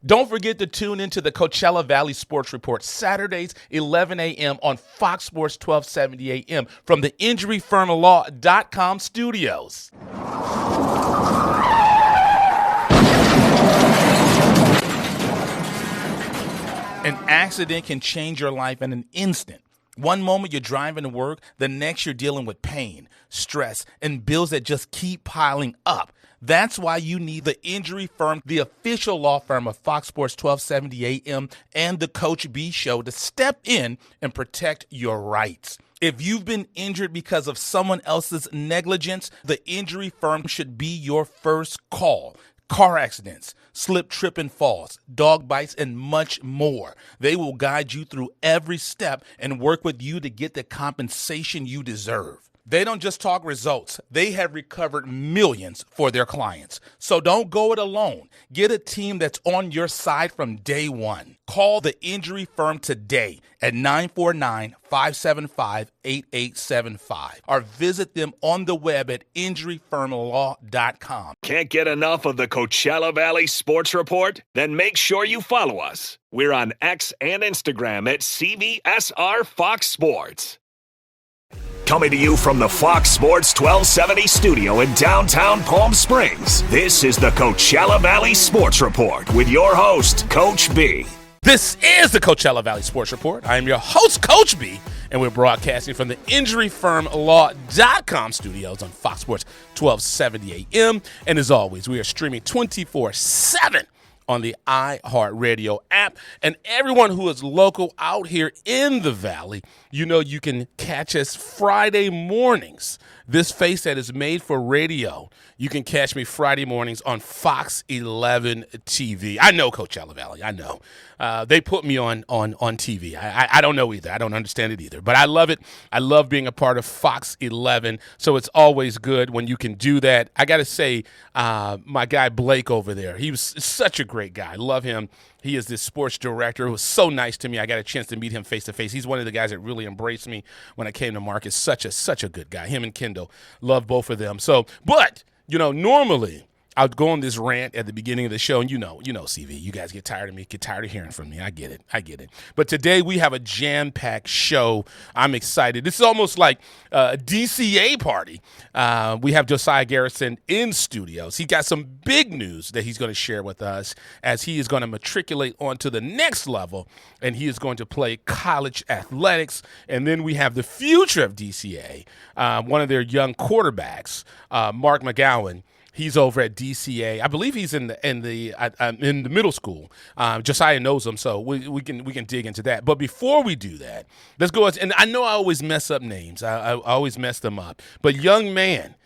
Don't forget to tune into the Coachella Valley Sports Report Saturdays, 11 a.m. on Fox Sports 1270 a.m. from the InjuryFirmLaw.com studios. An accident can change your life in an instant. One moment you're driving to work, the next you're dealing with pain, stress, and bills that just keep piling up. That's why you need the Injury Firm, the official law firm of Fox Sports 1270 a.m. and the Coach B Show, to step in and protect your rights. If you've been injured because of someone else's negligence, the Injury Firm should be your first call. Car accidents, slip, trip, and falls, dog bites, and much more. They will guide you through every step and work with you to get the compensation you deserve. They don't just talk results. They have recovered millions for their clients. So don't go it alone. Get a team that's on your side from day one. Call the Injury Firm today at 949-575-8875 or visit them on the web at injuryfirmlaw.com. Can't get enough of the Coachella Valley Sports Report? Then make sure you follow us. We're on X and Instagram at CVSR Fox Sports. Coming to you from the Fox Sports 1270 studio in downtown Palm Springs, this is the Coachella Valley Sports Report with your host, Coach B. This is the Coachella Valley Sports Report. I am your host, Coach B, and we're broadcasting from the InjuryFirmLaw.com studios on Fox Sports 1270 a.m. And as always, we are streaming 24/7 on the iHeartRadio app. And everyone who is local out here in the Valley, you know you can catch us Friday mornings. This face that is made for radio, you can catch me Friday mornings on Fox 11 TV. I know Coachella Valley. I know. They put me on TV. I don't know either. I don't understand it either. But I love it. I love being a part of Fox 11. So it's always good when you can do that. I got to say, my guy Blake over there, he was such a great guy. I love him. He is this sports director who was so nice to me. I got a chance to meet him face to face. He's one of the guys that really embraced me when I came to Marcus. Such a good guy. Him and Kendall, love both of them. So, but normally I'd go on this rant at the beginning of the show, and you know, CV, you guys get tired of me, get tired of hearing from me. I get it. But today we have a jam-packed show. I'm excited. This is almost like a DCA party. We have Josiah Garrison in studios. He got some big news that he's going to share with us as he is going to matriculate onto the next level, and he is going to play college athletics. And then we have the future of DCA, one of their young quarterbacks, Mark McGowan. He's over at DCA. I believe he's in the middle school. Josiah knows him, so we can dig into that. But before we do that, let's go. And I know I always mess up names. I always mess them up. But young man,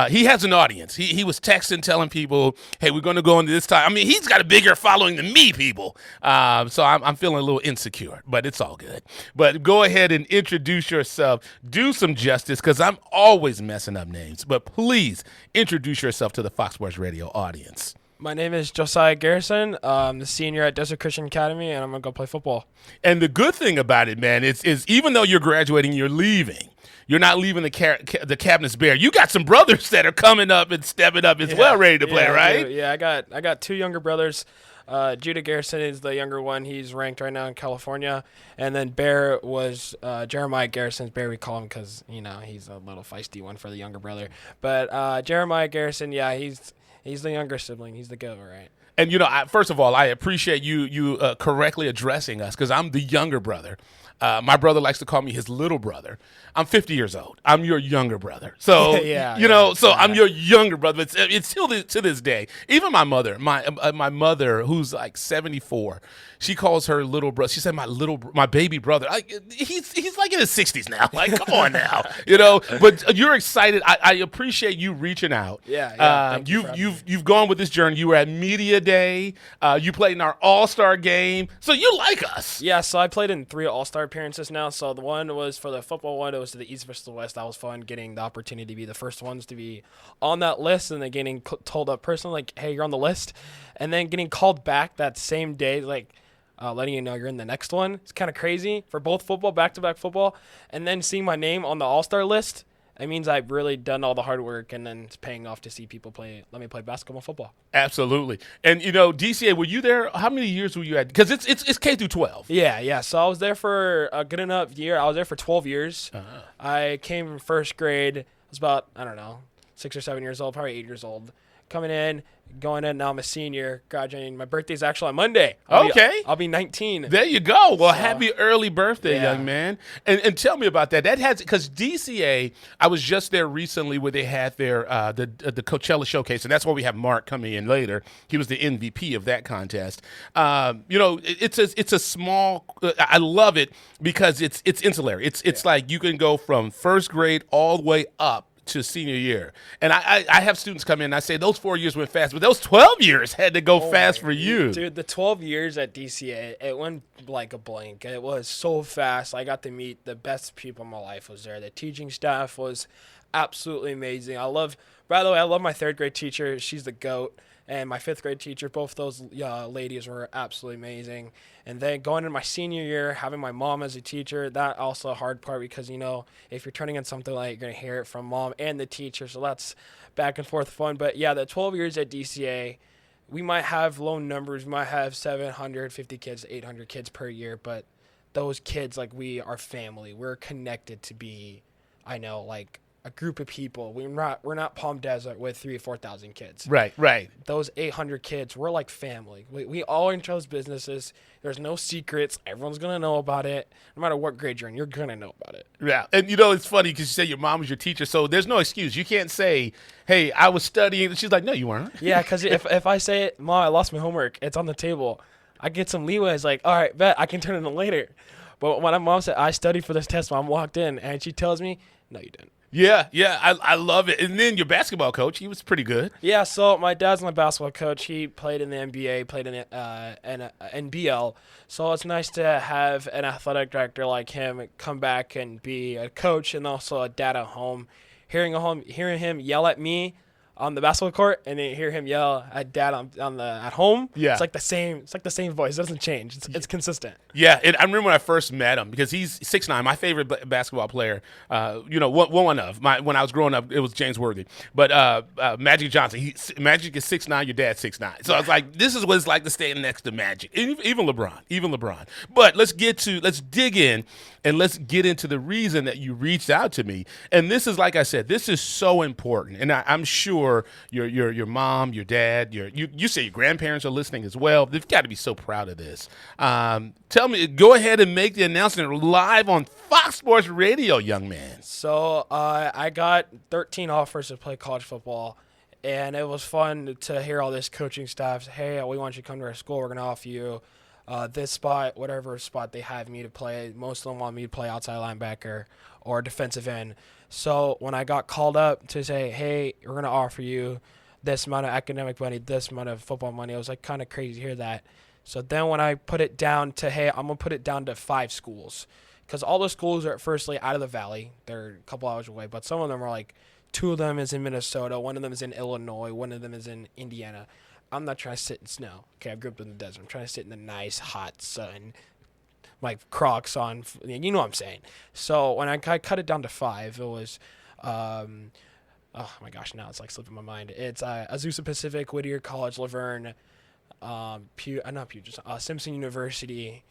he has an audience. He was texting, telling people, "Hey, we're going to go into this time." I mean, he's got a bigger following than me, people. So I'm feeling a little insecure, but it's all good. But go ahead and introduce yourself. Do some justice, because I'm always messing up names. But please introduce yourself to the Fox Sports Radio audience. My name is Josiah Garrison. I'm the senior at Desert Christian Academy, and I'm going to go play football. And the good thing about it, man, is even though you're graduating, you're leaving. You're not leaving the cabinets bare. You got some brothers that are coming up and stepping up as well, ready to play, right? Yeah, I got two younger brothers. Judah Garrison is the younger one. He's ranked right now in California. And then Bear was Jeremiah Garrison's Bear, we call him, because, he's a little feisty one for the younger brother. But Jeremiah Garrison, yeah, he's the younger sibling. He's the goat, right? And, first of all, I appreciate you correctly addressing us, because I'm the younger brother. My brother likes to call me his little brother. I'm 50 years old. I'm your younger brother. So, I'm your younger brother. It's still to this day. Even my mother, my mother, who's like 74, she calls her little brother. She said, my baby brother. He's like in his 60s now. Like, come on now, But you're excited. I appreciate you reaching out. Yeah. You've gone with this journey. You were at Media Day. You played in our All-Star game. So you like us. Yeah. So I played in 3 All-Star appearances now. So the one was for the football one. It was to the East versus the West. That was fun, getting the opportunity to be the first ones to be on that list, and then getting told up personally, like, hey, you're on the list, and then getting called back that same day, like, letting you know you're in the next one. It's kind of crazy for both football, back-to-back football, and then seeing my name on the All-Star list it means I've really done all the hard work, and then it's paying off to see people let me play basketball, football. Absolutely. And, DCA, were you there? How many years were you at? Because it's K through 12. Yeah. So I was there for a good enough year. I was there for 12 years. Uh-huh. I came from first grade. I was about, 6 or 7 years old, probably 8 years old. Coming in, going in, now I'm a senior, graduating. My birthday's actually on Monday. I'll be 19. There you go. Well, happy early birthday, Yeah. young man. And tell me about that. That has, because DCA, I was just there recently where they had their the Coachella showcase, and that's why we have Mark coming in later. He was the MVP of that contest. It's a small. I love it because it's insular. It's like you can go from first grade all the way up to senior year. And I have students come in and I say those 4 years went fast, but those 12 years had to go fast for you. Dude, the 12 years at DCA, it went like a blink. It was so fast. I got to meet the best people in my life was there. The teaching staff was absolutely amazing. By the way, I love my third grade teacher. She's the GOAT. And my fifth grade teacher, both those ladies were absolutely amazing. And then going into my senior year, having my mom as a teacher, that also a hard part because, if you're turning in something like you're going to hear it from mom and the teacher. So that's back and forth fun. But, yeah, the 12 years at DCA, we might have low numbers. We might have 750 kids, 800 kids per year. But those kids, we are family. We're connected to be, a group of people. We're not Palm Desert with 3,000 or 4,000 kids. Right. Those 800 kids, we're like family. We all in each other's businesses. There's no secrets. Everyone's gonna know about it. No matter what grade you're in, you're gonna know about it. Yeah, and it's funny because you say your mom was your teacher, so there's no excuse. You can't say, "Hey, I was studying." She's like, "No, you weren't." Yeah, because if I say, "Mom, I lost my homework," it's on the table. I get some leeway. It's like, all right, bet I can turn it in later. But when my mom said I studied for this test, Mom walked in and she tells me, "No, you didn't." Yeah, I love it. And then your basketball coach, he was pretty good. Yeah, so my dad's my basketball coach. He played in the NBA, played in the NBL. So it's nice to have an athletic director like him come back and be a coach and also a dad at home. Hearing him yell at me on the basketball court and then hear him yell at dad at home. Yeah. It's like the same voice. It doesn't change. It's consistent. Yeah, and I remember when I first met him because he's 6'9", my favorite basketball player. One of when I was growing up, it was James Worthy. But Magic Johnson, Magic is 6'9", your dad's 6'9". So I was like, this is what it's like to stand next to Magic. Even LeBron. But let's dig in and let's get into the reason that you reached out to me. And this is, like I said, this is so important. And I'm sure your mom, your dad, you say your grandparents are listening as well. They've got to be so proud of this. Tell me, go ahead and make the announcement live on Fox Sports Radio, young man. So I got 13 offers to play college football, and it was fun to hear all this coaching staff say, "Hey, we want you to come to our school. We're going to offer you this spot, whatever spot they have me to play." Most of them want me to play outside linebacker or defensive end. So when I got called up to say, "Hey, we're going to offer you this amount of academic money, this amount of football money," I was like kind of crazy to hear that. So then when I put it down to, "Hey, I'm going to put it down to 5 schools," because all the schools are firstly out of the valley. They're a couple hours away, but some of them are like 2 of them is in Minnesota, 1 of them is in Illinois, 1 of them is in Indiana. I'm not trying to sit in snow. Okay, I grew up in the desert. I'm trying to sit in the nice, hot sun, my Crocs on. You know what I'm saying. So when I cut it down to 5, it was, oh my gosh, now it's like slipping my mind. It's Azusa Pacific, Whittier College, Laverne, Simpson University,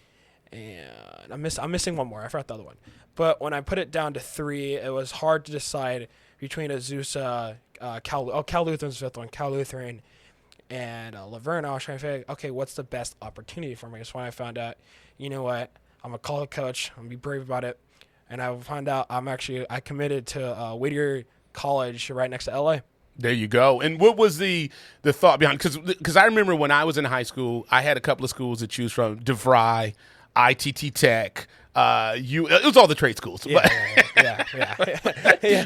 and I'm missing one more. I forgot the other one. But when I put it down to 3, it was hard to decide between Azusa, Cal Lutheran's 5th one, Cal Lutheran, and Laverne. I was trying to figure, okay, what's the best opportunity for me? That's when I found out, you know what, I'm going to call a coach. I'm going to be brave about it. And I found out I committed to Whittier College right next to L.A. There you go. And what was the thought behind? Because I remember when I was in high school, I had a couple of schools to choose from: DeVry, ITT Tech. It was all the trade schools. Yeah.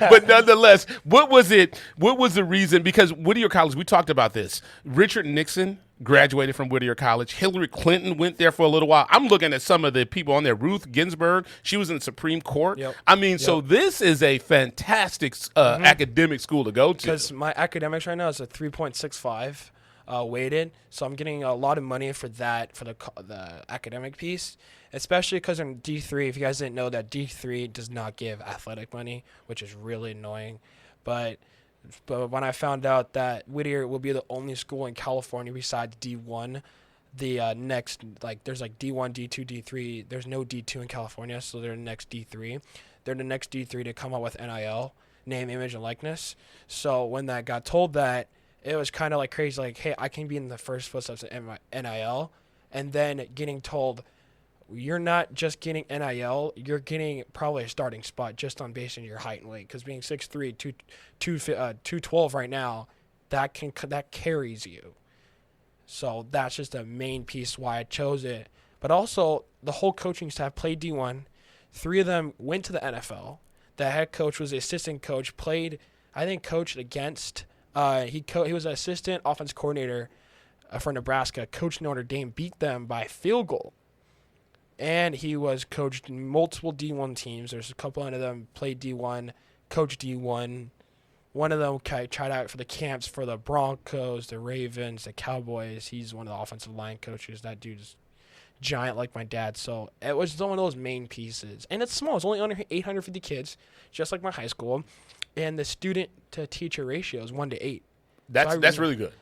But nonetheless, what was it? What was the reason? Because Whittier College, we talked about this. Richard Nixon graduated from Whittier College. Hillary Clinton went there for a little while. I'm looking at some of the people on there. Ruth Ginsburg, she was in the Supreme Court. Yep. I mean, so this is a fantastic academic school to go to. Because my academics right now is a 3.65. weighted. So I'm getting a lot of money for that, for the academic piece, especially because in D3, if you guys didn't know that D3 does not give athletic money, which is really annoying. But when I found out that Whittier will be the only school in California besides D1, the next, like, there's like D1, D2, D3. There's no D2 in California, so they're the next D3. They're the next D3 to come out with NIL, name, image, and likeness. So when that got told that, it was kind of like crazy, like, hey, I can be in the first footsteps of NIL, and then getting told, you're not just getting NIL, you're getting probably a starting spot just on based on your height and weight, because being 6'3", 212 right now, that carries you. So that's just a main piece why I chose it. But also, the whole coaching staff played D1. 3 of them went to the NFL. The head coach was the assistant coach, coached against, he was an assistant offense coordinator for Nebraska, coached Notre Dame, beat them by field goal. And he was coached multiple D1 teams. There's a couple of them played D1, coached D1. One of them tried out for the camps for the Broncos, the Ravens, the Cowboys. He's one of the offensive line coaches. That dude's giant like my dad. So it was one of those main pieces. And it's small. It's only under 850 kids, just like my high school. And the student-to-teacher ratio is 1-8. That's really good.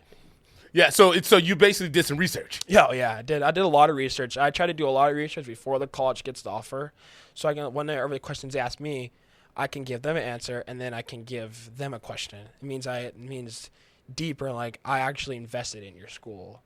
Yeah, so you basically did some research. Yeah, I did. I did a lot of research. I try to do a lot of research before the college gets the offer. So whenever the questions they ask me, I can give them an answer, and then I can give them a question. It means deeper, like I actually invested in your school.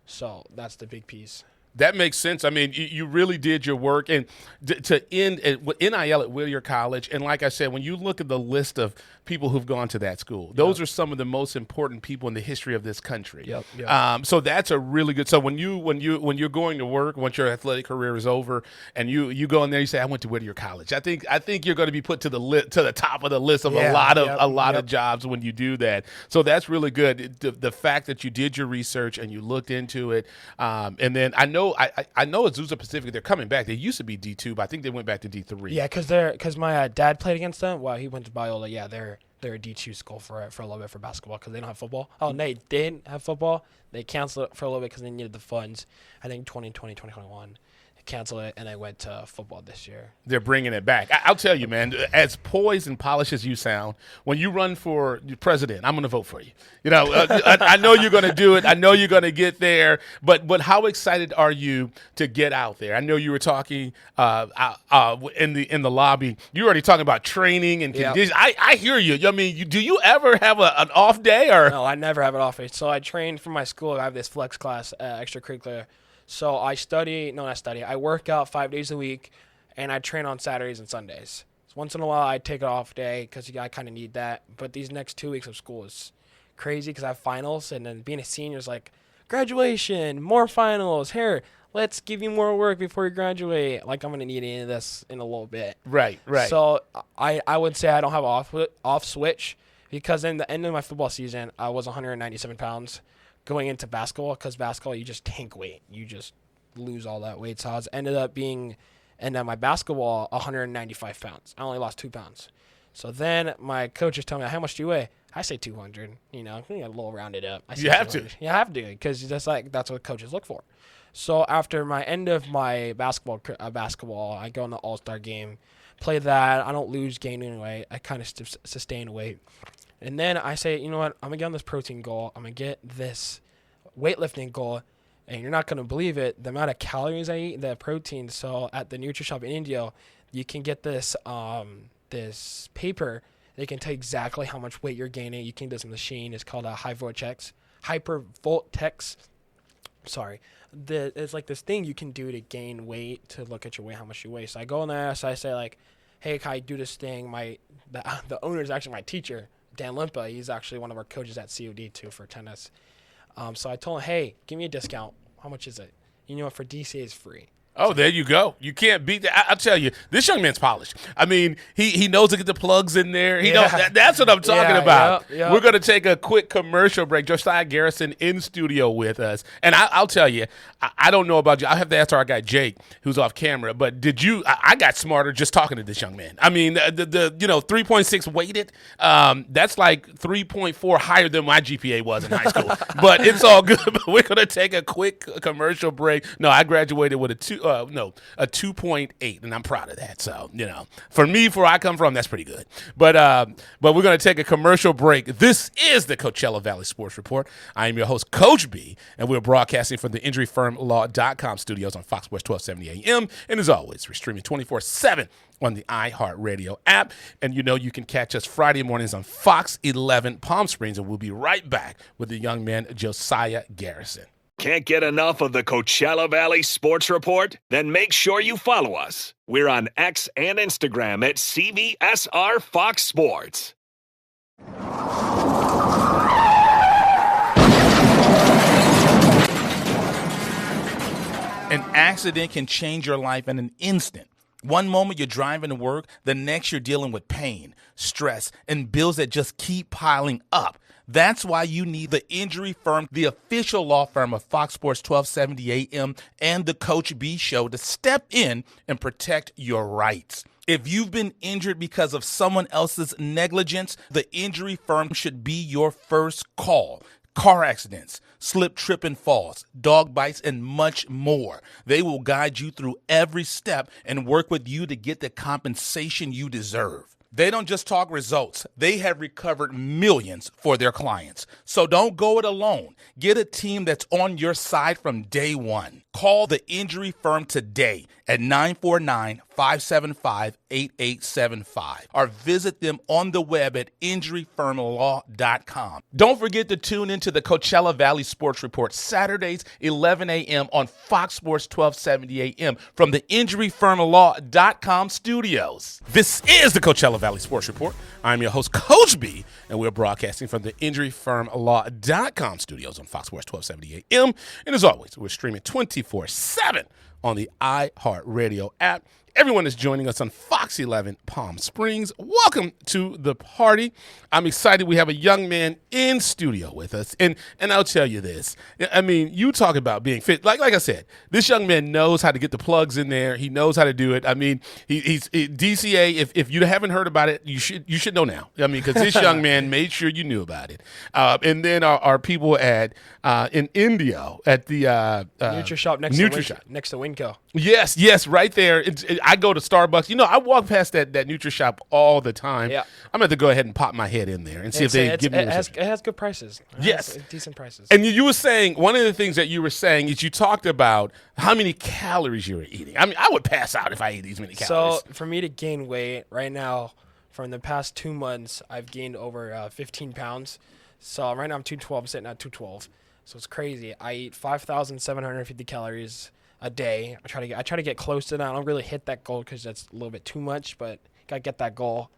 So that's the big piece. That makes sense. I mean, you really did your work. And to end with NIL at Whittier College, and like I said, when you look at the list of people who've gone to that school, those are some of the most important people in the history of this country. Yep. So that's a really good. So when you're going to work, once your athletic career is over, and you go in there, you say, I went to Whittier College. I think you're going to be put to the top of the list of a lot of jobs when you do that. So that's really good. The fact that you did your research and you looked into it, and then I know Azusa Pacific, they're coming back. They used to be D2, but I think they went back to D3. Yeah, because my dad played against them. Well, he went to Biola. Yeah, they're a D2 school for a little bit for basketball because they don't have football. Oh, they didn't have football. They canceled it for a little bit because they needed the funds. I think 2020, 2021. Cancel it, and I went to football this year. They're bringing it back. I'll tell you, man, as poised and polished as you sound, when you run for president, I'm going to vote for you. You know, I know you're going to do it. I know you're going to get there. But how excited are you to get out there? I know you were talking in the lobby. You were already talking about training and conditions. I hear you. I mean, do you ever have an off day? Or No, I never have an off day. So I train for my school. I have this flex class, extracurricular. So I work out 5 days a week, and I train on Saturdays and Sundays. So once in a while, I take an off day because I kind of need that. But these next 2 weeks of school is crazy because I have finals, and then being a senior is like, graduation, more finals. Here, let's give you more work before you graduate. Like, I'm going to need any of this in a little bit. Right. So I would say I don't have off switch because in the end of my football season, I was 197 pounds. Going into basketball, because basketball, you just tank weight. You just lose all that weight. So I ended up being, and then my basketball, 195 pounds. I only lost 2 pounds. So then my coach is telling me, how much do you weigh? I say 200. You know, a little rounded up. You have to. Yeah, I have to, because that's what coaches look for. So after my end of my basketball, I go in the All-Star game, play that. I don't lose, gain any weight. I kind of sustain weight. And then I say, you know what, I'm going to get on this protein goal. I'm going to get this weightlifting goal. And you're not going to believe it, the amount of calories I eat, the protein. So at the NutriShop in India, you can get this this paper. They can tell you exactly how much weight you're gaining. You can do this machine. It's called a Hypervoltex. Sorry. It's like this thing you can do to gain weight, to look at your weight, how much you weigh. So I go in there, so I say like, hey, can I do this thing? The owner is actually my teacher. Dan Limpa, he's actually one of our coaches at COD too for tennis. So I told him, hey, give me a discount. How much is it? You know what, for DC it's free. Oh, there you go. You can't beat that. I'll tell you, this young man's polished. I mean, he knows to get the plugs in there. He knows that's what I'm talking about. Yep. We're going to take a quick commercial break. Josiah Garrison in studio with us. And I'll tell you, I don't know about you. I have to ask our guy Jake, who's off camera. But did you? I got smarter just talking to this young man. I mean, the 3.6 weighted. That's like 3.4 higher than my GPA was in high school. But it's all good. But we're going to take a quick commercial break. No, I graduated with a 2.8, and I'm proud of that. So, for me, where I come from, that's pretty good. But we're going to take a commercial break. This is the Coachella Valley Sports Report. I am your host, Coach B, and we're broadcasting from the injuryfirmlaw.com studios on Fox Sports 1270 AM. And as always, we're streaming 24/7 on the iHeartRadio app. And you can catch us Friday mornings on Fox 11 Palm Springs, and we'll be right back with the young man, Josiah Garrison. Can't get enough of the Coachella Valley Sports Report? Then make sure you follow us. We're on X and Instagram at CVSR Fox Sports. An accident can change your life in an instant. One moment you're driving to work, the next you're dealing with pain, stress, and bills that just keep piling up. That's why you need the Injury Firm, the official law firm of Fox Sports 1270 AM and the Coach B Show, to step in and protect your rights. If you've been injured because of someone else's negligence, the Injury Firm should be your first call. Car accidents, slip, trip, and falls, dog bites, and much more. They will guide you through every step and work with you to get the compensation you deserve. They don't just talk results. They have recovered millions for their clients. So don't go it alone. Get a team that's on your side from day one. Call the Injury Firm today at 949-575-8875 or visit them on the web at injuryfirmlaw.com. Don't forget to tune into the Coachella Valley Sports Report Saturdays, 11 a.m. on Fox Sports 1270 a.m. from the injuryfirmlaw.com studios. This is the Coachella Valley Sports Report. I'm your host, Coach B, and we're broadcasting from the injuryfirmlaw.com studios on Fox Sports 1270 a.m. And as always, we're streaming 24/7 on the iHeartRadio app. Everyone is joining us on Fox 11 Palm Springs. Welcome to the party. I'm excited. We have a young man in studio with us. And I'll tell you this. I mean, you talk about being fit. Like I said, this young man knows how to get the plugs in there. He knows how to do it. I mean, he's DCA. If you haven't heard about it, you should know now. I mean, because this young man made sure you knew about it. And then our people in India at the NutriShop next to Winco. Yes, right there. I go to Starbucks. I walk past that NutriShop all the time. Yeah. I'm going to go ahead and pop my head in there and see if they give me it has good prices. Yes. Decent prices. And you were saying, one of the things that you were saying is you talked about how many calories you were eating. I mean, I would pass out if I ate these many calories. So for me to gain weight right now, from the past 2 months, I've gained over 15 pounds. So right now I'm 212, sitting at 212. So it's crazy. I eat 5,750 calories a day. I try to get close to that. I don't really hit that goal because that's a little bit too much, but gotta get that goal.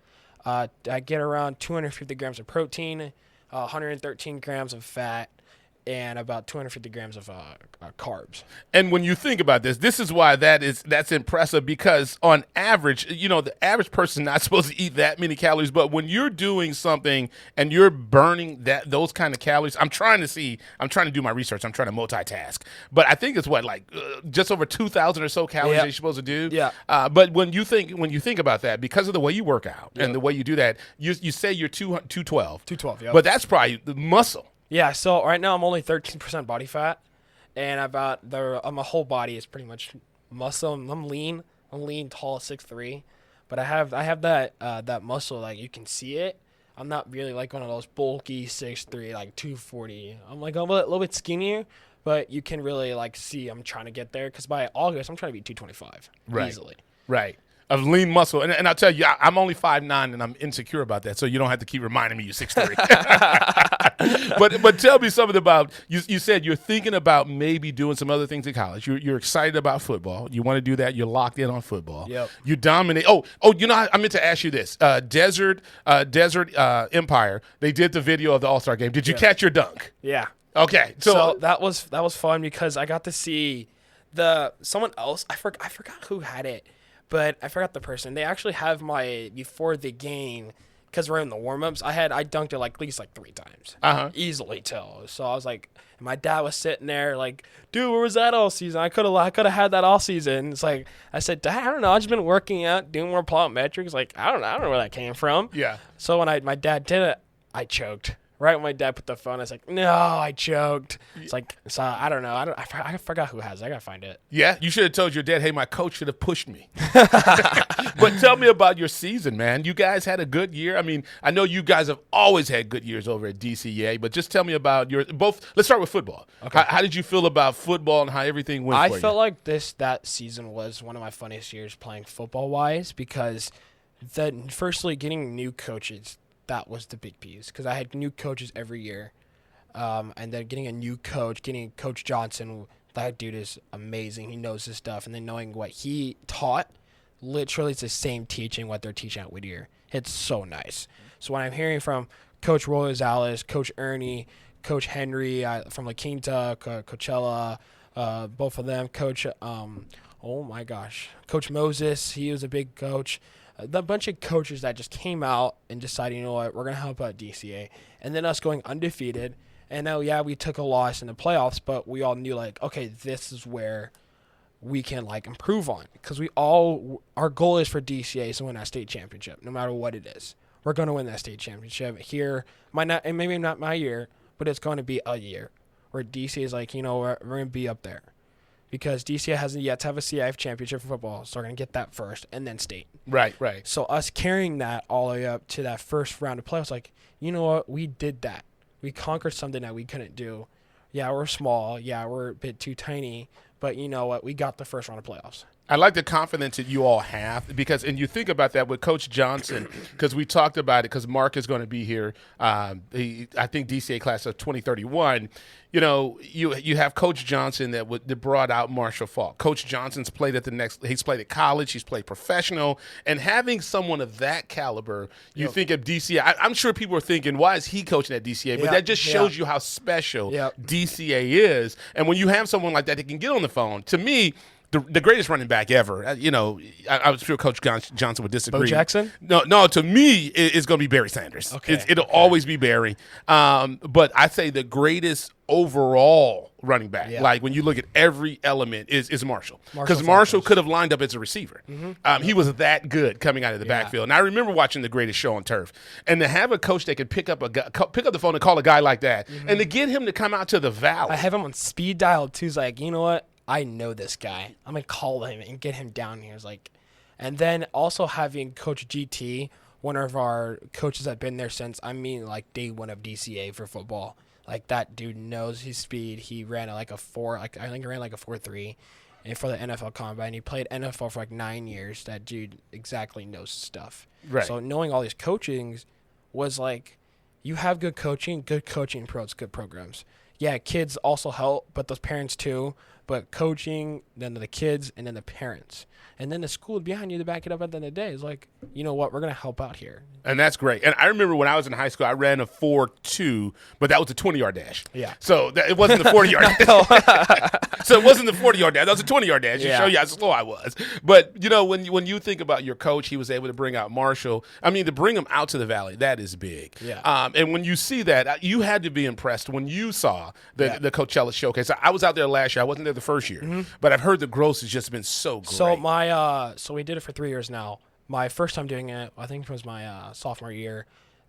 I get around 250 grams of protein, 113 grams of fat, and about 250 grams of carbs. And when you think about this is why that's impressive, because on average, the average person is not supposed to eat that many calories. But when you're doing something and you're burning those kind of calories, I'm trying to do my research. I'm trying to multitask. But I think it's just over 2,000 or so calories that you're supposed to do. Yeah. But when you think about that, because of the way you work out and the way you do that, you say you're 212. 212, yeah. But that's probably the muscle. Yeah, so right now I'm only 13% body fat, and my whole body is pretty much muscle. I'm lean, tall, 6'3", but I have that muscle, like you can see it. I'm not really like one of those bulky 6'3", like 240. I'm like a little bit skinnier, but you can really like see I'm trying to get there, because by August I'm trying to be 225 easily. Right. Of lean muscle. And I'll tell you, I'm only 5'9", and I'm insecure about that, so you don't have to keep reminding me you're 6'3". But tell me something about, you said you're thinking about maybe doing some other things in college. You're excited about football. You want to do that. You're locked in on football. Yep. You dominate. I meant to ask you this. Desert Empire, they did the video of the All-Star game. Did you catch your dunk? Yeah. Okay. So that was fun, because I got to see Someone else, I forgot who had it, but I forgot the person. They actually have before the game, because we're in the warm-ups, I dunked it like at least like 3 times. Easily too. So I was like, and my dad was sitting there like, dude, where was that all season? I could have had that all season. It's like, I said, Dad, I don't know. I've just been working out, doing more plyometrics. Like, I don't know where that came from. Yeah. So when my dad did it, I choked. Right when my dad put the phone, I was like, no, I choked. It's like, so I don't know. I forgot who has it. I got to find it. Yeah, you should have told your dad, hey, my coach should have pushed me. But tell me about your season, man. You guys had a good year. I mean, I know you guys have always had good years over at DCA, but just tell me about let's start with football. Okay. How did you feel about football and how everything went for you? I felt like that season was one of my funniest years playing football-wise because firstly, getting new coaches, that was the big piece because I had new coaches every year. And then getting a new coach, getting Coach Johnson, that dude is amazing. He knows his stuff. And then knowing what he taught, literally it's the same teaching what they're teaching at Whittier. It's so nice. So when I'm hearing from Coach Roy Rosales, Coach Ernie, Coach Henry from La Quinta, Coachella, both of them, Coach, oh my gosh, Coach Moses, he was a big coach. The bunch of coaches that just came out and decided, you know what, we're going to help out DCA. And then us going undefeated. And now, yeah, we took a loss in the playoffs, but we all knew, like, okay, this is where we can, like, improve on. Because our goal is for DCA to win that state championship, no matter what it is. We're going to win that state championship here. And maybe not my year, but it's going to be a year where DCA is like, you know, we're going to be up there. Because DCA hasn't yet to have a CIF championship for football, so we're going to get that first, and then state. Right. So us carrying that all the way up to that first round of playoffs, like, you know what, we did that. We conquered something that we couldn't do. Yeah, we're small. Yeah, we're a bit too tiny. But you know what, we got the first round of playoffs. I like the confidence that you all have because, and you think about that with Coach Johnson, because we talked about it because Mark is going to be here. I think DCA class of 2031. You know, you have Coach Johnson that brought out Marshall Falk. Coach Johnson's played he's played at college, he's played professional, and having someone of that caliber, you think of DCA. I'm sure people are thinking, why is he coaching at DCA? But that just shows you how special DCA is. And when you have someone like that can get on the phone, to me, the greatest running back ever. You know, I was sure Coach Johnson would disagree. Bo Jackson? No. To me, it's going to be Barry Sanders. Okay. It'll always be Barry. But I say the greatest overall running back, like when you look at every element, is Marshall. Because Marshall could have lined up as a receiver. Mm-hmm. He was that good coming out of the backfield. And I remember watching The Greatest Show on Turf. And to have a coach that could pick up the phone and call a guy like that, and to get him to come out to the Valley. I have him on speed dial too. He's like, you know what? I know this guy. I'm going to call him and get him down here. It's like, and then also having Coach GT, one of our coaches that been there since, like day one of DCA for football. Like that dude knows his speed. He ran like a 4.3 and for the NFL Combine. He played NFL for like 9 years. That dude exactly knows stuff. Right. So knowing all these coachings was like, you have good coaching pros, good programs. Yeah, kids also help, but those parents too. But coaching, then the kids, and then the parents. And then the school behind you to back it up at the end of the day is like, you know what, we're going to help out here. And that's great. And I remember when I was in high school, I ran a 4.2, but that was a 20-yard dash. Yeah. So it wasn't the 40-yard dash. So it wasn't the 40-yard dash. That was a 20-yard dash to show you how slow I was. But, you know, when you think about your coach, he was able to bring out Marshall. I mean, to bring him out to the Valley, that is big. Yeah. And when you see that, you had to be impressed when you saw the Coachella Showcase. I was out there last year. I wasn't there the first year. But I've heard the growth has just been so great. So we did it for 3 years now. My first time doing it, I think it was my sophomore year.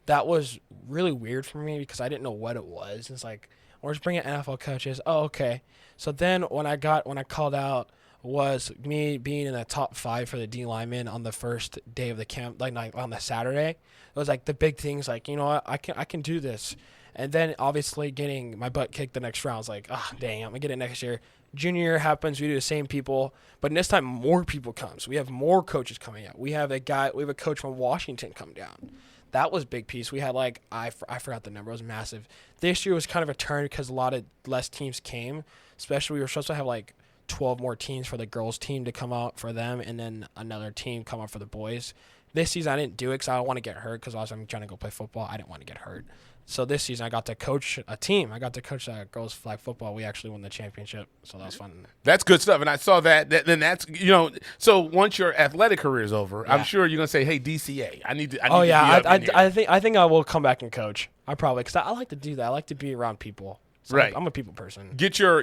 That was really weird for me because I didn't know what it was. It's like, we're just bringing NFL coaches. Oh, okay. So then when I called out was me being in the top 5 for the D lineman on the first day of the camp, like on the Saturday. It was like the big things, like, you know what, I can do this. And then obviously getting my butt kicked the next round. I was like, dang, I'm going to get it next year. Junior year happens, we do the same people, but this time more people come. So we have more coaches coming out. We have a coach from Washington come down. That was a big piece. We had I forgot the number. It was massive. This year was kind of a turn because a lot of less teams came. Especially we were supposed to have 12 more teams for the girls team to come out for them, and then another team come out for the boys. This season I didn't do it because I don't want to get hurt because I'm trying to go play football. I didn't want to get hurt. So this season I got to coach a team. I got to coach girls flag football. We actually won the championship, so that was fun. That's good stuff, and I saw that. Then that's So once your athletic career is over, I'm sure you're gonna say, "Hey, DCA, I need to." I think I will come back and coach. I probably because I like to do that. I like to be around people. So right. I'm a people person. Get your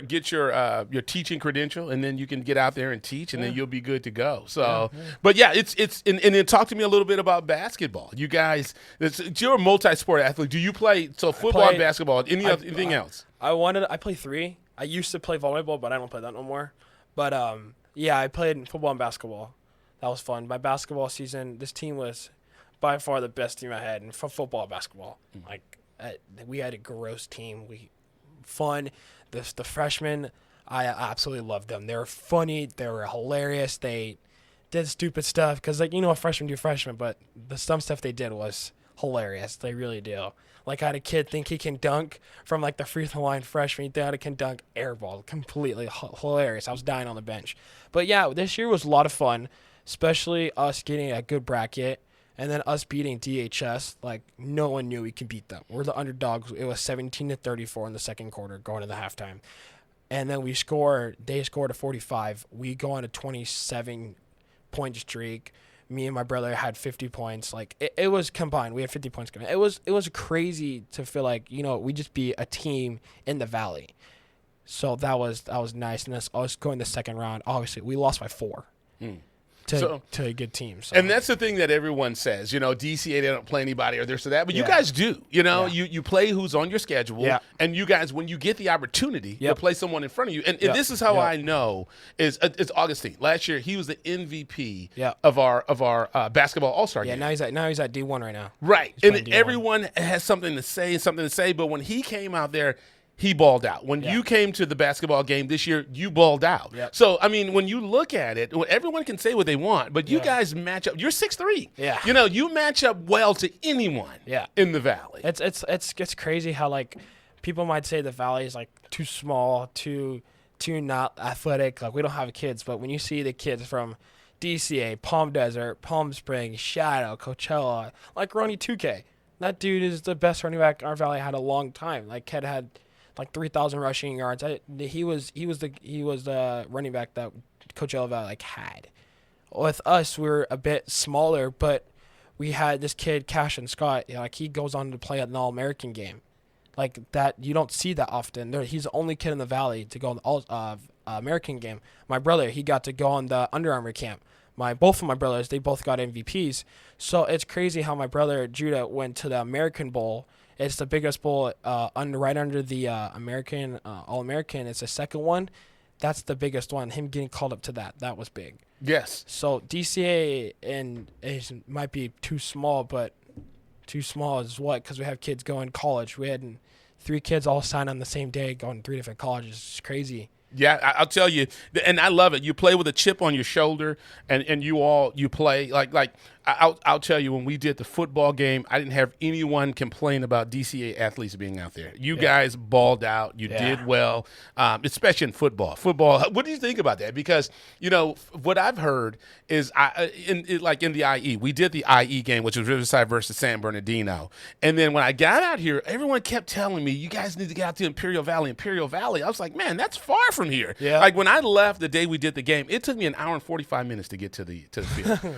teaching credential, and then you can get out there and teach, and then you'll be good to go. So, but it's and then talk to me a little bit about basketball. You guys, you're a multi-sport athlete. Do you play football and basketball? Anything else? I play 3. I used to play volleyball, but I don't play that no more. But I played football and basketball. That was fun. My basketball season, this team was by far the best team I had in football and basketball. We had a gross team. Fun. The freshmen, I absolutely loved them. They were funny. They were hilarious. They did stupid stuff because, freshmen do freshmen, but the some stuff they did was hilarious. They really do. Like, I had a kid think he can dunk from, the free throw line freshman. He thought he can dunk airball. Completely hilarious. I was dying on the bench. But, this year was a lot of fun, especially us getting a good bracket. And then us beating DHS, no one knew we could beat them. We're the underdogs. It was 17-34 in the second quarter going to the halftime. And then they scored a 45. We go on a 27-point streak. Me and my brother had 50 points. It was combined. We had 50 points combined. It was crazy to feel we just beat a team in the Valley. So that was nice. And that's us going the second round. Obviously, we lost by 4. To a good team. So. And that's the thing that everyone says, DCA, they don't play anybody or this or that, but you guys do. You play who's on your schedule, and you guys, when you get the opportunity, you'll play someone in front of you. And this is how I know is Augustine. Last year, he was the MVP of our basketball All-Star game. Now he's at D1 right now. Right. And everyone has something to say, but when he came out there, he balled out. When you came to the basketball game this year, you balled out. Yep. So, when you look at it, everyone can say what they want, but you guys match up. You're 6'3". Yeah. You match up well to anyone in the Valley. It's crazy how, people might say the Valley is, too small, too not athletic. We don't have kids, but when you see the kids from DCA, Palm Desert, Palm Springs, Shadow, Coachella, Ronnie 2K, that dude is the best running back our Valley had a long time. Kid had 3,000 rushing yards. He was the running back that Coachella Valley had. With us, we were a bit smaller, but we had this kid, Cash Scott. He goes on to play at an All-American game. That you don't see that often. He's the only kid in the Valley to go on the All-American game. My brother, he got to go on the Under Armour camp. Both of my brothers, they both got MVPs. So it's crazy how my brother Judah went to the American Bowl. It's the biggest bowl right under the American All-American. It's the second one. That's the biggest one. Him getting called up to that was big. Yes. So DCA might be too small, but too small is what? Because we have kids going to college. We had 3 kids all sign on the same day going to 3 different colleges. It's crazy. Yeah, I'll tell you, and I love it. You play with a chip on your shoulder, and you play I'll tell you, when we did the football game, I didn't have anyone complain about DCA athletes being out there. You guys balled out. You did well, especially in football. What do you think about that? Because, what I've heard is in the IE, we did the IE game, which was Riverside versus San Bernardino. And then when I got out here, everyone kept telling me, you guys need to get out to Imperial Valley. I was like, man, that's far from here. Yeah. When I left the day we did the game, it took me an hour and 45 minutes to get to the field.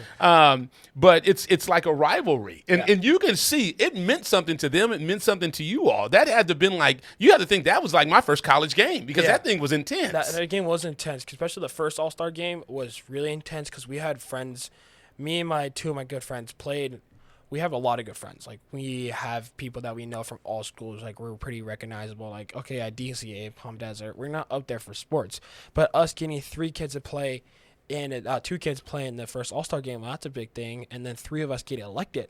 But it's like a rivalry. And you can see it meant something to them. It meant something to you all. That had to have been you had to think that was my first college game because that thing was intense. That game was intense, especially the first All-Star game was really intense because we had friends. Me and 2 of my good friends played. We have a lot of good friends. We have people that we know from all schools. We're pretty recognizable. At DCA, Palm Desert, we're not up there for sports. But us getting 3 kids to play and 2 kids playing the first All-Star game, well, that's a big thing. And then 3 of us getting elected.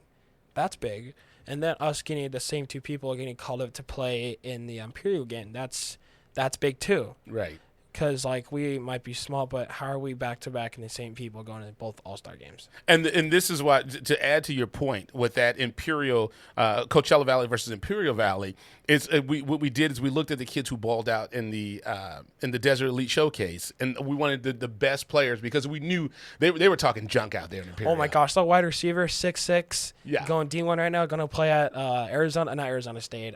That's big. And then us getting the same 2 people getting called up to play in the Imperial game. That's big too. Right. because like we might be small, but how are we back to back in the same people going to both All-Star games? And this is why, to add to your point with that Imperial Coachella Valley versus Imperial Valley, is what we did is we looked at the kids who balled out in the Desert Elite Showcase, and we wanted the best players because we knew they were talking junk out there in Imperial. Oh my gosh, the wide receiver, 6'6", going D1 right now, going to play at Arizona State,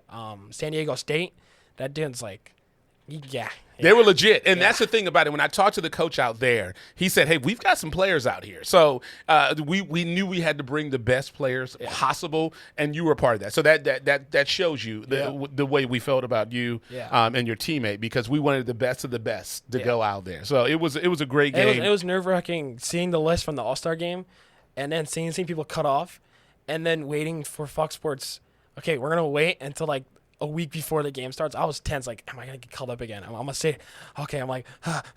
San Diego State. That dude's like, yeah. They were legit. And that's the thing about it. When I talked to the coach out there, he said, hey, we've got some players out here. So we knew we had to bring the best players possible, and you were a part of that. So that shows you the way we felt about you and your teammate, because we wanted the best of the best to go out there. So it was a great game. It was nerve-wracking seeing the list from the All-Star game and then seeing people cut off and then waiting for Fox Sports. Okay, we're going to wait until like a week before the game starts. I was tense, like, am I gonna get called up again? I'm gonna say, okay. I'm like,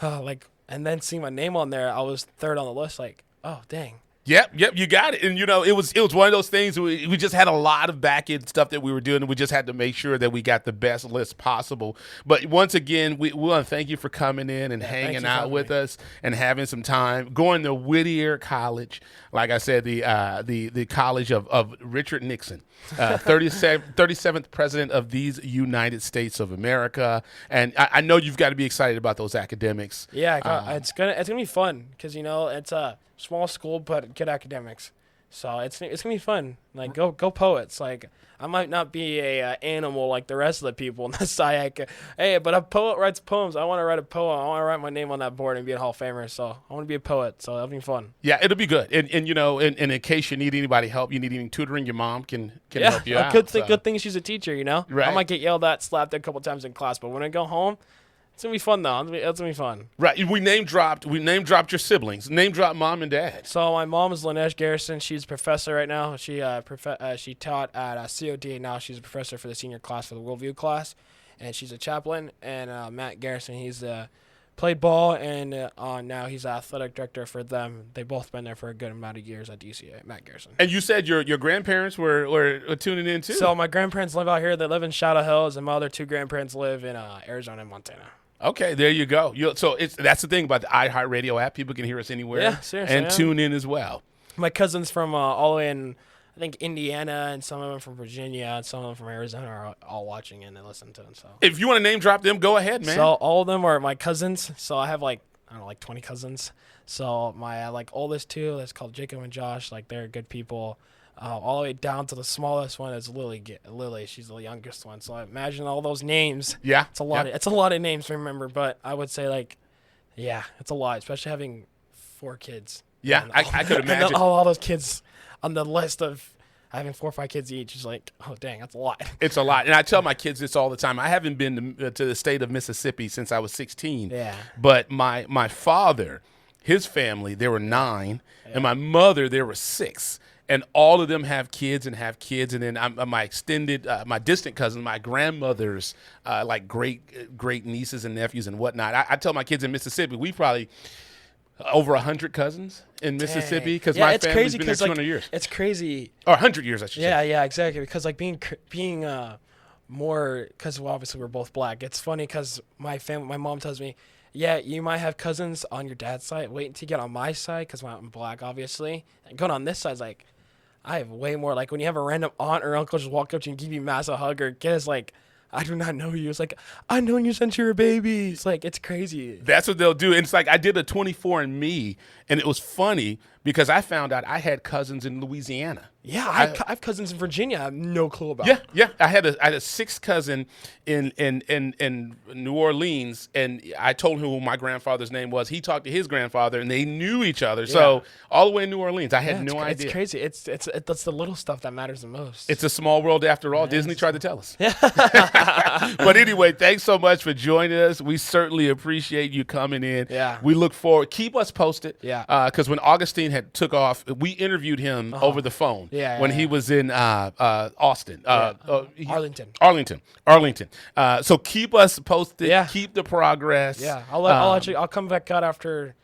like, and then seeing my name on there, I was third on the list. Like, oh dang. Yep, you got it. And, it was one of those things we just had a lot of back-end stuff that we were doing, and we just had to make sure that we got the best list possible. But once again, we want to thank you for coming in and hanging out with us and having some time. Going to Whittier College, like I said, the college of Richard Nixon, 37th president of these United States of America. And I know you've got to be excited about those academics. Yeah, it's gonna be fun because, it's a small school, but good academics. So it's gonna be fun. Like go Poets. Like I might not be a animal like the rest of the people in the SIAC. Hey, but a poet writes poems. I want to write a poem. I want to write my name on that board and be a Hall of Famer. So I want to be a poet. So that'll be fun. Yeah, it'll be good. And in case you need anybody help, you need any tutoring, your mom can help you out. Good thing she's a teacher. Right. I might get yelled at, slapped a couple times in class, but when I go home, it's gonna be fun though. It's gonna be fun. Right. We name dropped your siblings. Name drop mom and dad. So my mom is Lanesh Garrison. She's a professor right now. She taught at COD. Now she's a professor for the senior class for the Worldview class, and she's a chaplain. And Matt Garrison, he's played ball, and now he's athletic director for them. They've both been there for a good amount of years at DCA. Matt Garrison. And you said your grandparents were tuning in too. So my grandparents live out here. They live in Shadow Hills, and my other two grandparents live in Arizona and Montana. Okay, there you go. So that's the thing about the iHeartRadio app. People can hear us anywhere and tune in as well. My cousins from all the way in, I think, Indiana, and some of them from Virginia, and some of them from Arizona are all watching and listening to them. So if you want to name drop them, go ahead, man. So all of them are my cousins. So I have like 20 cousins. So my oldest two, that's called Jacob and Josh. Like they're good people. All the way down to the smallest one is Lily. Lily, she's the youngest one. So I imagine all those names. Yeah, it's a lot. It's a lot of names to remember. But I would say it's a lot, especially having 4 kids. Yeah, I could imagine all those kids on the list of having 4 or 5 kids each is like, oh dang, that's a lot. It's a lot, and I tell my kids this all the time. I haven't been to the state of Mississippi since I was 16. Yeah, but my father, his family, there were 9, and my mother, there were 6. And all of them have kids, and then my extended, my distant cousins, my grandmother's, great nieces and nephews and whatnot. I tell my kids in Mississippi, we probably over 100 cousins in Mississippi because my family's been there 200 years. It's crazy. Or 100 years, I should say. Yeah, exactly. Because being more, because obviously we're both black. It's funny because my mom tells me, yeah, you might have cousins on your dad's side. Wait until you get on my side because I'm black, obviously. And going on this side is like, I have way more. Like when you have a random aunt or uncle just walk up to you and give you a massive hug, or get us like, I do not know you. It's like, I've known you since you were a baby. It's like, it's crazy. That's what they'll do. And it's like I did a 24andMe, and it was funny because I found out I had cousins in Louisiana. Yeah, I have cousins in Virginia. I have no clue about. Yeah. I had a 6th cousin in New Orleans, and I told him who my grandfather's name was. He talked to his grandfather, and they knew each other. Yeah. So all the way in New Orleans, I had no idea. It's crazy. That's the little stuff that matters the most. It's a small world after all. Disney tried to tell us. But anyway, thanks so much for joining us. We certainly appreciate you coming in. Yeah. We look forward. Keep us posted. Yeah. Because when Augustine took off, we interviewed him over the phone. When he was in Austin. Arlington. So keep us posted. Yeah. Keep the progress. Yeah. I'll come back out after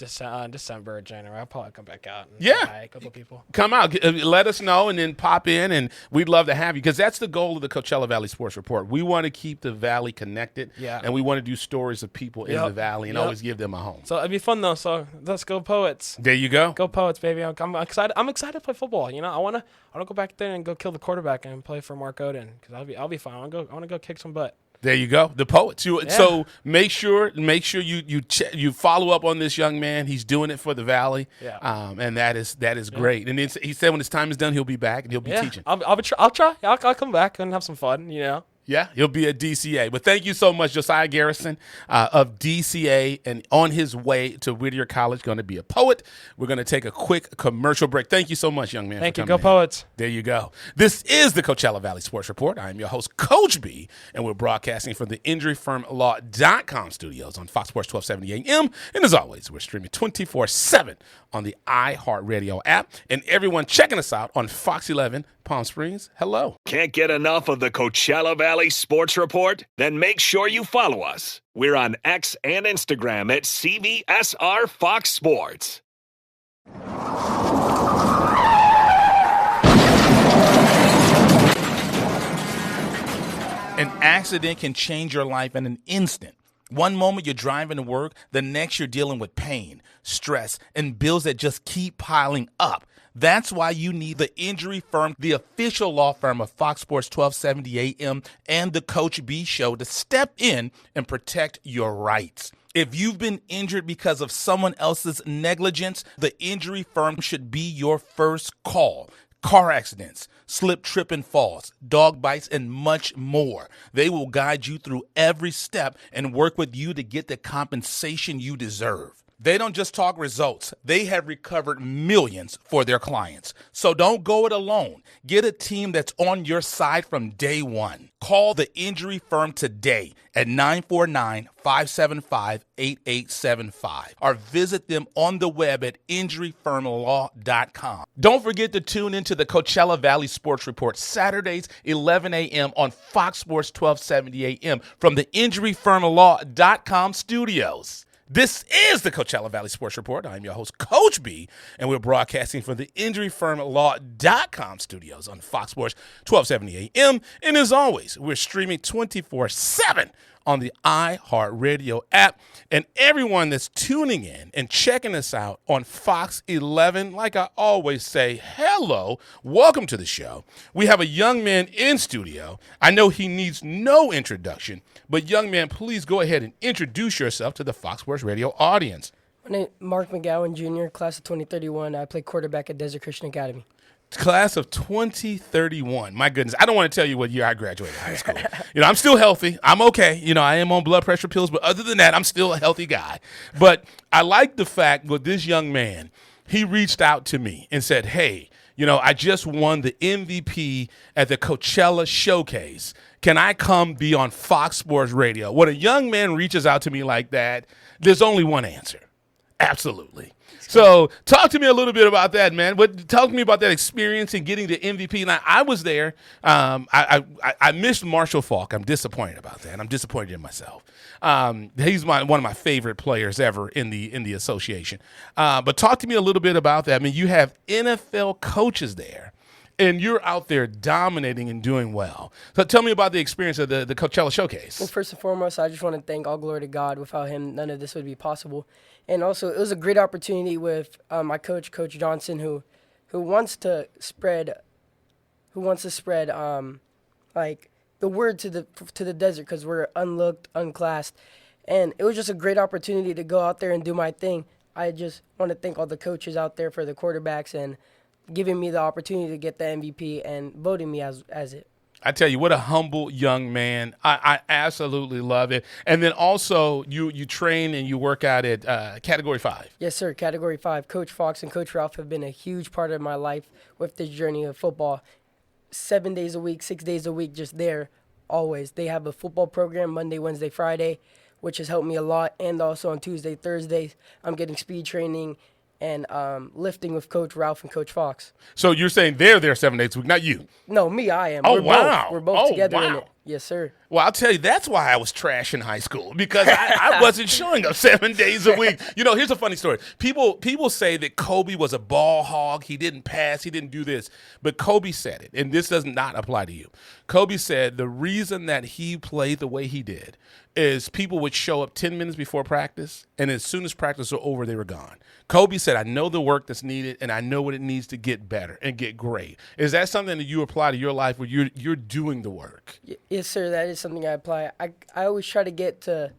December or January. I'll probably come back out and Yeah. say hi to a couple of people. Come out, let us know, and then pop in, and we'd love to have you because that's the goal of the Coachella Valley Sports Report. We want to keep the Valley connected, and we want to do stories of people in the Valley and always give them a home. So it'd be fun though. So let's go Poets. There you go. Go Poets, baby! I'm excited. I'm excited to play football. You know, I wanna go back there and go kill the quarterback and play for Mark Oden because I'll be fine. I wanna go kick some butt. There you go, the Poets. So make sure you follow up on this young man. He's doing it for the Valley, and that is great. And he said when his time is done, he'll be back and he'll be teaching. I'll try. I'll come back and have some fun. You know. Yeah, he'll be at DCA. But thank you so much, Josiah Garrison of DCA, and on his way to Whittier College, going to be a Poet. We're going to take a quick commercial break. Thank you so much, young man. Thank you. For Go coming Poets. There you go. This is the Coachella Valley Sports Report. I am your host, Coach B, and we're broadcasting from the InjuryFirmLaw.com studios on Fox Sports 1270 AM. And as always, we're streaming 24/7 on the iHeartRadio app. And everyone checking us out on Fox 11 Palm Springs, hello. Can't get enough of the Coachella Valley Sports Report? Then make sure you follow us. We're on X and Instagram at CVSR Fox Sports. An accident can change your life in an instant. One moment you're driving to work, the next you're dealing with pain, stress, and bills that just keep piling up. That's why you need the Injury Firm, the official law firm of Fox Sports 1270 AM and the Coach B Show, to step in and protect your rights. If you've been injured because of someone else's negligence, the Injury Firm should be your first call. Car accidents, slip, trip, and falls, dog bites, and much more. They will guide you through every step and work with you to get the compensation you deserve. They don't just talk results. They have recovered millions for their clients. So don't go it alone. Get a team that's on your side from day one. Call the Injury Firm today at 949-575-8875 or visit them on the web at injuryfirmlaw.com. Don't forget to tune into the Coachella Valley Sports Report Saturdays, 11 a.m. on Fox Sports 1270 a.m. from the injuryfirmlaw.com studios. This is the Coachella Valley Sports Report. I'm your host, Coach B, and we're broadcasting from the InjuryFirmLaw.com studios on Fox Sports 1270 AM. And as always, we're streaming 24/7 on the iHeartRadio app. And everyone that's tuning in and checking us out on Fox 11, like I always say, hello, welcome to the show. We have a young man in studio. I know he needs no introduction, but young man, please go ahead and introduce yourself to the Fox Sports Radio audience. My name is Mark McGowan, Jr., class of 2031. I play quarterback at Desert Christian Academy. Class of 2031. My goodness. I don't want to tell you what year I graduated high school. I'm still healthy. I'm okay. I am on blood pressure pills, but other than that, I'm still a healthy guy. But I like the fact with this young man, he reached out to me and said, hey, I just won the MVP at the Coachella Showcase. Can I come be on Fox Sports Radio? When a young man reaches out to me like that, there's only one answer. Absolutely. So talk to me a little bit about that, man. Talk to me about that experience in getting the MVP. Now, I was there. I missed Marshall Faulk. I'm disappointed about that. I'm disappointed in myself. He's one of my favorite players ever in the association. But talk to me a little bit about that. I mean, you have NFL coaches there, and you're out there dominating and doing well. So tell me about the experience of the Coachella Showcase. Well, first and foremost, I just want to thank all glory to God. Without him, none of this would be possible. And also, it was a great opportunity with my coach, Coach Johnson, who wants to spread like the word to the desert because we're unlooked, unclassed, and it was just a great opportunity to go out there and do my thing. I just want to thank all the coaches out there for the quarterbacks and giving me the opportunity to get the MVP and voting me as it. I tell you, what a humble young man. I absolutely love it. And then also, you train and you work out at Category 5. Yes, sir, Category 5. Coach Fox and Coach Ralph have been a huge part of my life with this journey of football. 7 days a week, 6 days a week, just there, always. They have a football program Monday, Wednesday, Friday, which has helped me a lot. And also on Tuesday, Thursdays, I'm getting speed training and lifting with Coach Ralph and Coach Fox. So you're saying they're there 7 days a week, not you? No, me, I am. Oh, We're wow. We're both together in it. Yes, sir. Well, I'll tell you, that's why I was trash in high school, because I wasn't showing up 7 days a week. Here's a funny story. People say that Kobe was a ball hog. He didn't pass. He didn't do this. But Kobe said it, and this does not apply to you. Kobe said the reason that he played the way he did is people would show up 10 minutes before practice, and as soon as practice was over, they were gone. Kobe said, I know the work that's needed, and I know what it needs to get better and get great. Is that something that you apply to your life where you're doing the work? Yes, sir. That is something I apply. I always try to get to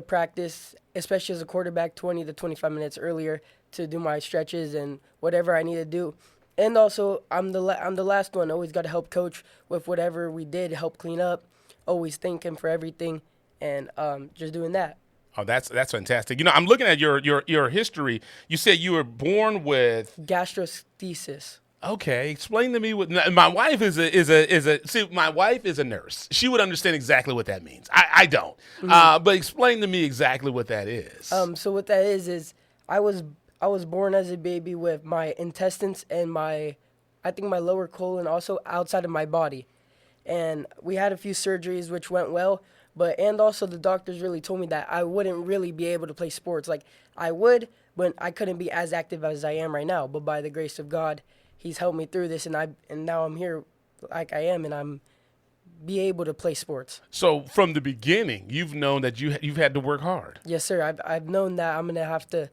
practice, especially as a quarterback, 20 to 25 minutes earlier to do my stretches and whatever I need to do. And also, I'm the last one. Always got to help coach with whatever we did, help clean up, always thinking for everything, and just doing that. Oh, that's fantastic. I'm looking at your history. You said you were born with Gastrosthesis. Okay, explain to me what my wife my wife is a nurse. She would understand exactly what that means. I don't. Mm-hmm. But explain to me exactly what that is. So what that is I was born as a baby with my intestines and I think my lower colon also outside of my body. And we had a few surgeries which went well, and also the doctors really told me that I wouldn't really be able to play sports. Like I would, but I couldn't be as active as I am right now. But by the grace of God, He's helped me through this, and now I'm here like I am, and I'm be able to play sports. So from the beginning, you've known that you've had to work hard. Yes, sir. I've known that I'm gonna have to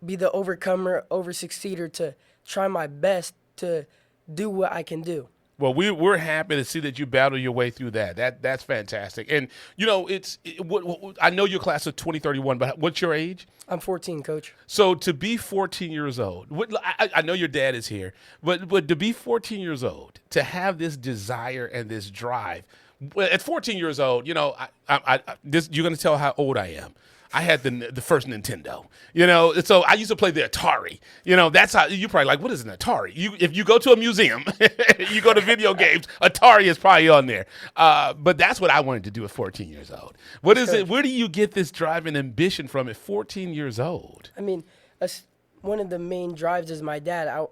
be the overcomer, over-succeeder to try my best to do what I can do. Well, we're happy to see that you battle your way through that. That's fantastic. And I know your class of 2031, but what's your age? I'm 14, Coach. So to be 14 years old, I know your dad is here, but to be 14 years old, to have this desire and this drive, at 14 years old, you're going to tell how old I am. I had the first Nintendo, so I used to play the Atari. That's how you're probably like, what is an Atari? If you go to a museum, you go to video games, Atari is probably on there. But that's what I wanted to do at 14 years old. What is it? Where do you get this drive and ambition from at 14 years old? I mean, one of the main drives is my dad.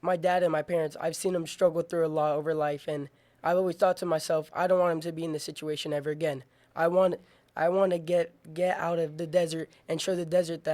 My dad and my parents, I've seen them struggle through a lot over life, and I've always thought to myself, I don't want him to be in this situation ever again. I want to get out of the desert and show the desert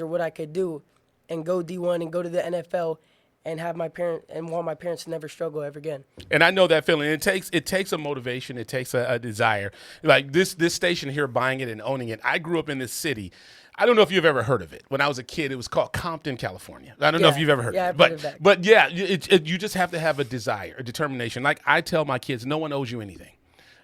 what I could do, and go D1 and go to the NFL, and want my parents to never struggle ever again. And I know that feeling. It takes a motivation. It takes a desire. Like this station here, buying it and owning it. I grew up in this city. I don't know if you've ever heard of it. When I was a kid, it was called Compton, California. I don't know if you've ever heard of it. I've heard of that. But yeah, you just have to have a desire, a determination. Like I tell my kids, no one owes you anything.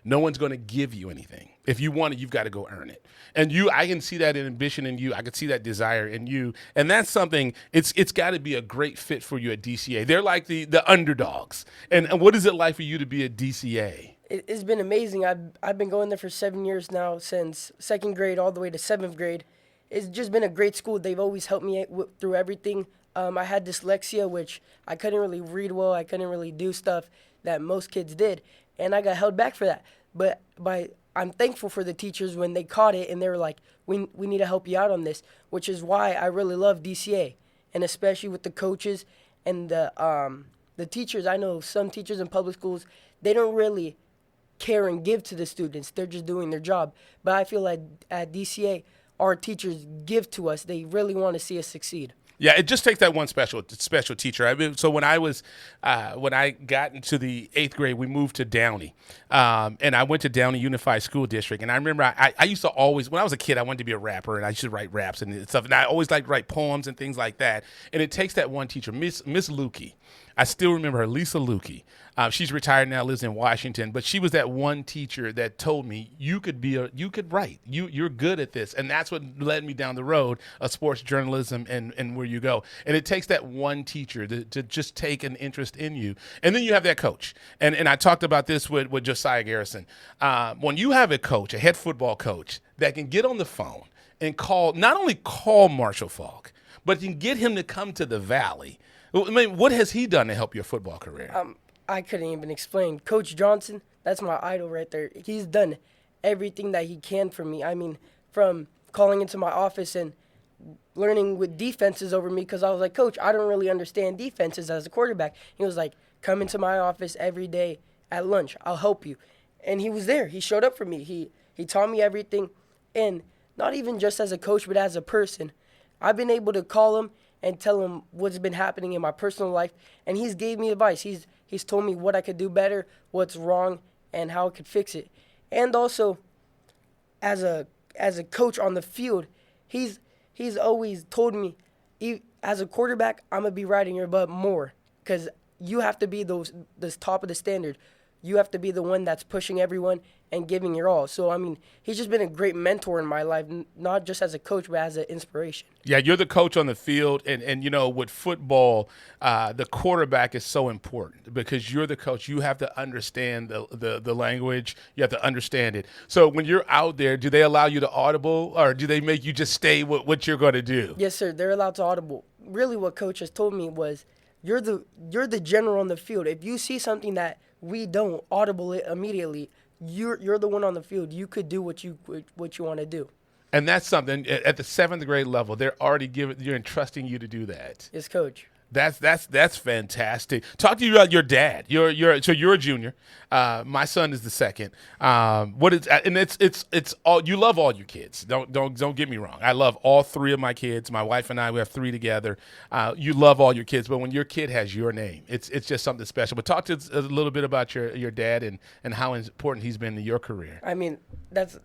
No one's going to give you anything. If you want it, you've got to go earn it. And I can see that ambition in you. I can see that desire in you. And that's something, it's got to be a great fit for you at DCA. They're like the underdogs. And what is it like for you to be at DCA? It's been amazing. I've been going there for 7 years now, since second grade all the way to seventh grade. It's just been a great school. They've always helped me through everything. I had dyslexia, which I couldn't really read well. I couldn't really do stuff that most kids did. And I got held back for that. But I'm thankful for the teachers when they caught it and they were like, we need to help you out on this, which is why I really love DCA. And especially with the coaches and the teachers. I know some teachers in public schools, they don't really care and give to the students. They're just doing their job. But I feel like at DCA, our teachers give to us. They really want to see us succeed. Yeah, it just takes that one special teacher. I mean, so when I got into the 8th grade, we moved to Downey, and I went to Downey Unified School District. And I remember I used to always, when I was a kid, I wanted to be a rapper, and I used to write raps and stuff. And I always liked to write poems and things like that. And it takes that one teacher, Miss Lukey. I still remember her, Lisa Lukey. She's retired now, lives in Washington, but she was that one teacher that told me you could write. You're good at this, and that's what led me down the road of sports journalism and where you go. And it takes that one teacher to just take an interest in you, and then you have that coach. And I talked about this with Josiah Garrison. When you have a coach, a head football coach that can get on the phone and not only call Marshall Faulk, but can get him to come to the Valley. I mean, what has he done to help your football career? I couldn't even explain. Coach Johnson, that's my idol right there. He's done everything that he can for me. I mean, from calling into my office and learning with defenses over me, because I was like, Coach, I don't really understand defenses as a quarterback. He was like, come into my office every day at lunch. I'll help you. And he was there. He showed up for me. He taught me everything. And not even just as a coach, but as a person. I've been able to call him and tell him what's been happening in my personal life. And he's gave me advice. He's told me what I could do better, what's wrong, and how I could fix it. And also, as a coach on the field, he's always told me, as a quarterback, I'm going to be riding your butt more because you have to be this top of the standard. You have to be the one that's pushing everyone and giving your all. So, I mean, he's just been a great mentor in my life, not just as a coach, but as an inspiration. Yeah, you're the coach on the field, and you know, with football, the quarterback is so important because you're the coach. You have to understand the language. You have to understand it. So when you're out there, do they allow you to audible, or do they make you just stay with what you're going to do? Yes, sir. They're allowed to audible. Really, what coach has told me was, you're the general on the field. If you see something that we don't, audible it immediately. You're the one on the field. You could do what you want to do. And that's something at the 7th grade level. They're already you're entrusting you to do that. Yes, coach. That's fantastic. Talk to you about your dad. You're a junior. My son is the second. It's all, you love all your kids. Don't get me wrong. I love all 3 of my kids. My wife and I, we have 3 together. You love all your kids, but when your kid has your name, it's just something special. But talk to us a little bit about your dad and how important he's been to your career. I mean, that's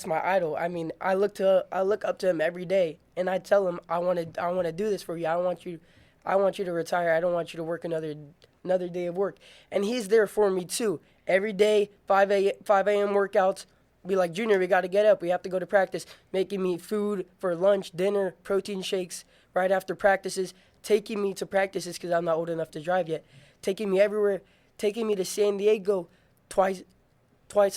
my idol. I mean, I look up to him every day, and I tell him, I want to do this for you. I want you to retire. I don't want you to work another day of work. And he's there for me too. Every day, 5 a.m. workouts. Be like, Junior, we got to get up. We have to go to practice. Making me food for lunch, dinner, protein shakes right after practices. Taking me to practices because I'm not old enough to drive yet. Taking me everywhere. Taking me to San Diego twice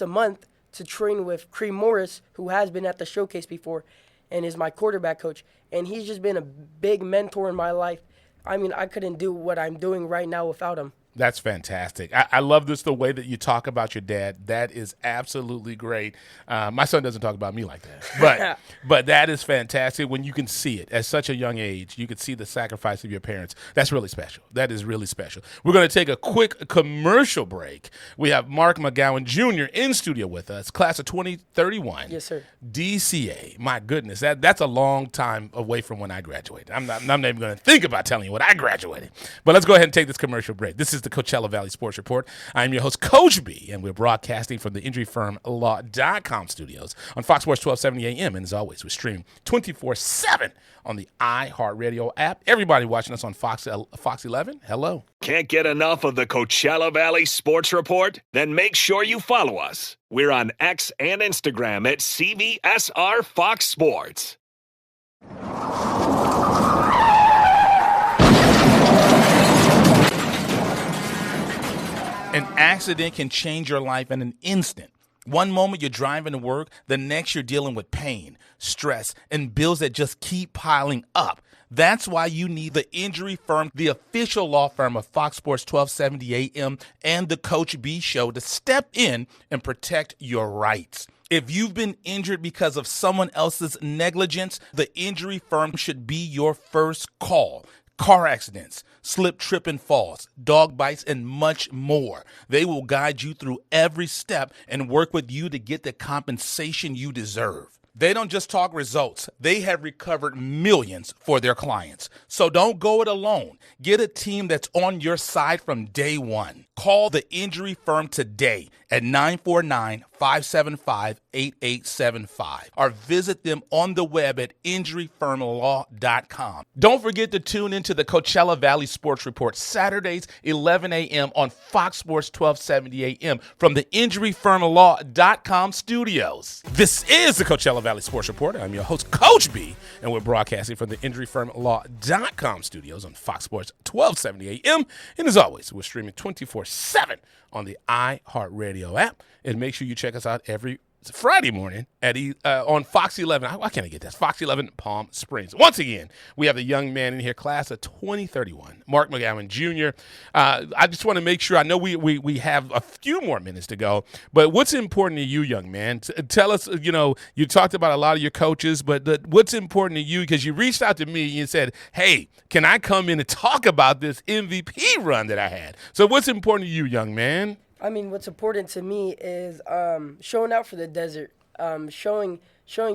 a month to train with Cream Morris, who has been at the showcase before and is my quarterback coach. And he's just been a big mentor in my life. I mean, I couldn't do what I'm doing right now without him. That's fantastic. I love the way that you talk about your dad. That is absolutely great. My son doesn't talk about me like that, but that is fantastic when you can see it at such a young age. You can see the sacrifice of your parents. That's really special. That is really special. We're going to take a quick commercial break. We have Mark McGowan Jr. in studio with us, class of 2031. Yes, sir. DCA. My goodness, that's a long time away from when I graduated. I'm not even going to think about telling you what I graduated. But let's go ahead and take this commercial break. This is the Coachella Valley Sports Report. I'm your host, Coach B, and we're broadcasting from the injuryfirmlaw.com studios on Fox Sports 1270 AM. And as always, we're streaming 24/7 on the iHeartRadio app. Everybody watching us on Fox 11, hello. Can't get enough of the Coachella Valley Sports Report? Then make sure you follow us. We're on X and Instagram at CVSR Fox Sports. An accident can change your life in an instant. One moment you're driving to work, the next you're dealing with pain, stress, and bills that just keep piling up. That's why you need the Injury Firm, the official law firm of Fox Sports 1270 AM and the Coach B Show, to step in and protect your rights. If you've been injured because of someone else's negligence, the Injury Firm should be your first call. Car accidents, slip, trip, and falls, dog bites, and much more. They will guide you through every step and work with you to get the compensation you deserve. They don't just talk results. They have recovered millions for their clients. So don't go it alone. Get a team that's on your side from day one. Call the Injury Firm today at 949-575-8875 or visit them on the web at injuryfirmlaw.com. Don't forget to tune into the Coachella Valley Sports Report Saturdays, 11 a.m. on Fox Sports 1270 a.m. from the injuryfirmlaw.com studios. This is the Coachella Valley Sports Report. I'm your host, Coach B, and we're broadcasting from the injuryfirmlaw.com studios on Fox Sports 1270 a.m. And as always, we're streaming 24/7 on the iHeartRadio app. And make sure you check us out every Friday morning on Fox 11. Why can't I get that? Fox 11 Palm Springs. Once again, we have the young man in here, class of 2031, Mark McGowan Jr. I just want to make sure, I know we have a few more minutes to go, but what's important to you, young man? Tell us, you talked about a lot of your coaches, but what's important to you? Because you reached out to me and you said, hey, can I come in and talk about this MVP run that I had? So what's important to you, young man? I mean, what's important to me is showing out for the desert, showing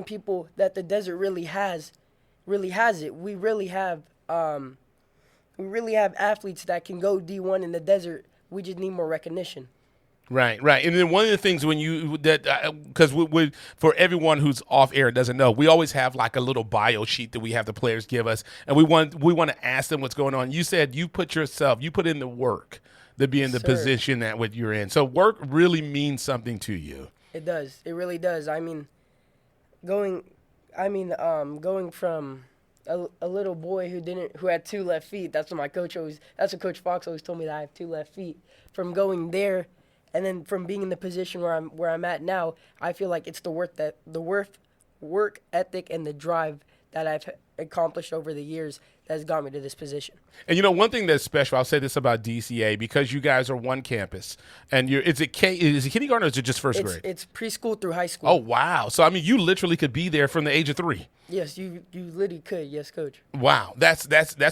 people that the desert really has it. We really have athletes that can go D1 in the desert. We just need more recognition. Right. And then one of the things because for everyone who's off air and doesn't know, we always have like a little bio sheet that we have the players give us, and we want to ask them what's going on. You said you put in the work to be in the position that what you're in. So work really means something to you. It does. It really does. I mean, going from a little boy who had 2 left feet. That's what Coach Fox always told me, that I have 2 left feet. From going there, and then from being in the position where I'm at now, I feel like it's the work ethic and the drive that I've accomplished over the years that has got me to this position. And one thing that's special, I'll say this about DCA, because you guys are one campus, and is it kindergarten or is it just first grade? It's preschool through high school. Oh, wow. So, I mean, you literally could be there from the age of 3. Yes, you literally could. Yes, Coach. Wow, that's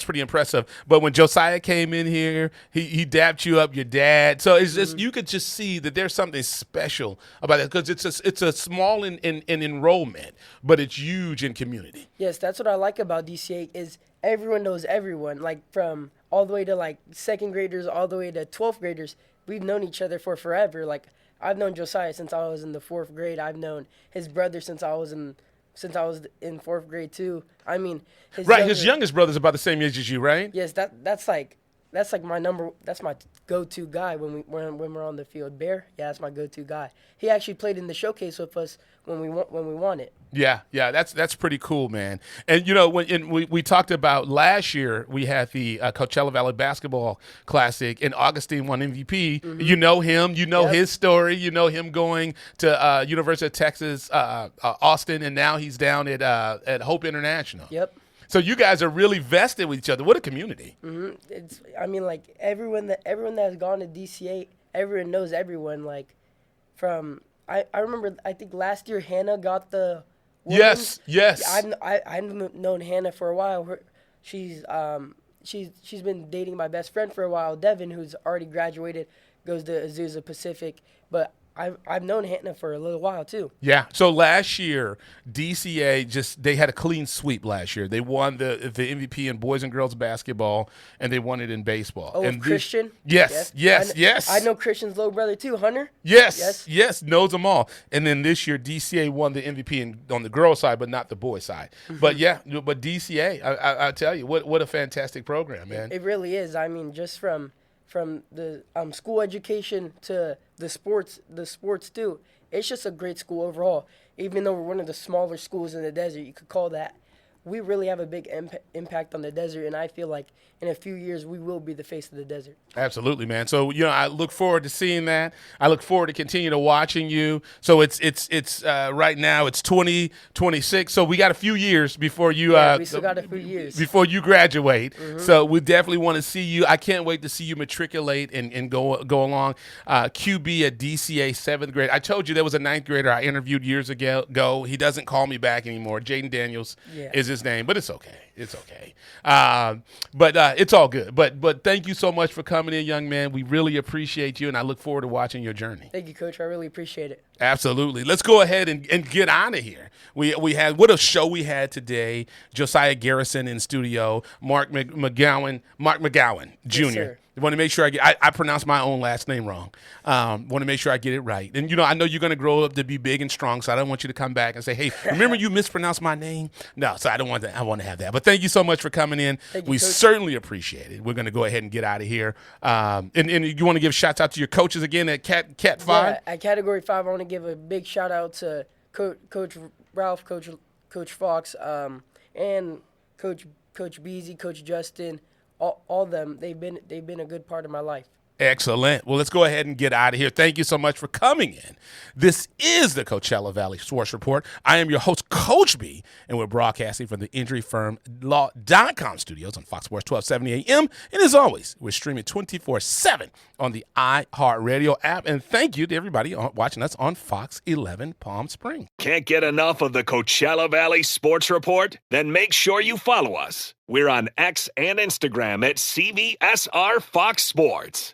pretty impressive. But when Josiah came in here, he dapped you up, your dad. So it's just you could just see that there's something special about it, because it's a small in enrollment, but it's huge in community. Yes, that's what I like about DCA is everyone knows everyone. Like from all the way to like 2nd graders all the way to 12th graders, we've known each other for forever. Like I've known Josiah since I was in the 4th grade. I've known his brother since I was in 4th grade too. I mean, his youngest brother's about the same age as you, right? Yes, that's my go-to guy when we're on the field. Bear, yeah, that's my go-to guy. He actually played in the showcase with us when we won it. Yeah, that's pretty cool, man. And when we talked about last year, we had the Coachella Valley Basketball Classic, and Augustine won MVP. Mm-hmm. You know him, his story, him going to University of Texas, Austin, and now he's down at Hope International. Yep. So you guys are really vested with each other. What a community. Mm-hmm. Like everyone that has gone to DCA, everyone knows everyone. Like from I remember, I think last year Hannah got the women's. Yes. I've known Hannah for a while. She's been dating my best friend for a while, Devin, who's already graduated, goes to Azusa Pacific, but I've known Hannah for a little while too. Yeah. So last year, DCA they had a clean sweep last year. They won the MVP in boys and girls basketball, and they won it in baseball. Oh, and Christian? Yes. I know Christian's little brother too, Hunter. Yes, knows them all. And then this year, DCA won the MVP on the girls' side, but not the boys' side. Mm-hmm. But DCA, I tell you, what a fantastic program, man. It really is. I mean, just from the school education to the sports too. It's just a great school overall. Even though we're one of the smaller schools in the desert, you could call that. We really have a big impact on the desert, and I feel like in a few years we will be the face of the desert. Absolutely, man. So I look forward to seeing that. I look forward to continue to watching you. So it's right now it's 2026. So we got a few years before you. We still got a few years before you graduate. Mm-hmm. So we definitely want to see you. I can't wait to see you matriculate and go along. QB at DCA 7th grade. I told you there was a 9th grader I interviewed years ago. He doesn't call me back anymore. Jaden Daniels is his name, but it's okay. It's okay. But it's all good. But thank you so much for coming in, young man. We really appreciate you, and I look forward to watching your journey. Thank you, Coach. I really appreciate it. Absolutely. Let's go ahead and get out of here. We had what a show we had today. Josiah Garrison in studio, Mark McGowan Jr. Yes, sir. I want to make sure I pronounce my own last name wrong. Want to make sure I get it right. And, I know you're going to grow up to be big and strong, so I don't want you to come back and say, hey, remember you mispronounced my name? No, so I don't want that. I want to have that. But thank you so much for coming in. We certainly appreciate it. We're going to go ahead and get out of here. And you want to give shots out to your coaches again at Cat 5? Yeah, at Category 5, I want to give a big shout out to Coach Ralph, Coach Fox, and Coach Beasy, Coach Justin. All them, they've been a good part of my life. Excellent. Well, let's go ahead and get out of here. Thank you so much for coming in. This is the Coachella Valley Sports Report. I am your host, Coach B, and we're broadcasting from the injuryfirmlaw.com studios on Fox Sports 1270 AM. And as always, we're streaming 24/7 on the iHeartRadio app. And thank you to everybody watching us on Fox 11 Palm Springs. Can't get enough of the Coachella Valley Sports Report? Then make sure you follow us. We're on X and Instagram at CVSR Fox Sports.